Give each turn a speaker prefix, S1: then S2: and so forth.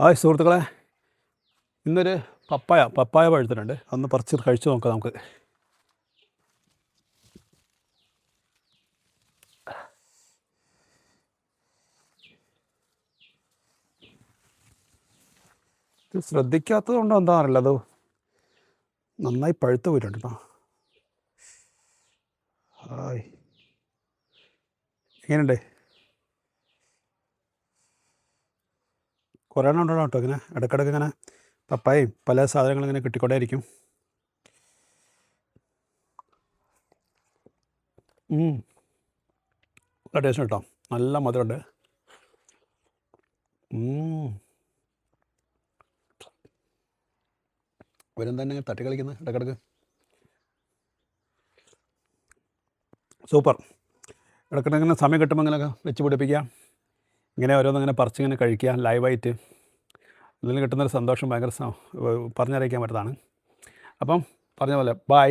S1: Hi സുഹൃത്തുക്കളെ, ഇന്നൊരു പപ്പായ പഴുത്തിട്ടുണ്ട്. അതൊന്ന് പറിച്ച് കഴിച്ചു നോക്കാം നമുക്ക്. ഇത് ശ്രദ്ധിക്കാത്തത് കൊണ്ടോ എന്താ അറിയില്ല, അത് നന്നായി പഴുത്ത് പോയിട്ടുണ്ട് കേട്ടോ. ഹായ്, എങ്ങനെയുണ്ട്? കുറേ എണ്ണം ഉണ്ടോ കേട്ടോ. ഇങ്ങനെ ഇടയ്ക്കിടയ്ക്ക് ഇങ്ങനെ പപ്പായയും പല സാധനങ്ങളും ഇങ്ങനെ കിട്ടിക്കൊണ്ടേയിരിക്കും. നല്ല ടേസ്റ്റ് കേട്ടോ, നല്ല മധുരമുണ്ട്. ഇവരും തന്നെ തട്ടി കളിക്കുന്നത് ഇടയ്ക്കിടയ്ക്ക്. സൂപ്പർ. ഇടയ്ക്കിടയ്ക്ക് ഇങ്ങനെ സമയം കിട്ടുമ്പോൾ ഇങ്ങനെയൊക്കെ വെച്ച് പിടിപ്പിക്കുക, ഇങ്ങനെ ഓരോന്നിങ്ങനെ പറിച്ചിങ്ങനെ കഴിക്കുക ലൈവായിട്ട്. ഇതിൽ കിട്ടുന്നൊരു സന്തോഷം ഭയങ്കര പറഞ്ഞറിയിക്കാൻ പറ്റുന്നതാണ്. അപ്പം പറഞ്ഞ പോലെ ബായ്.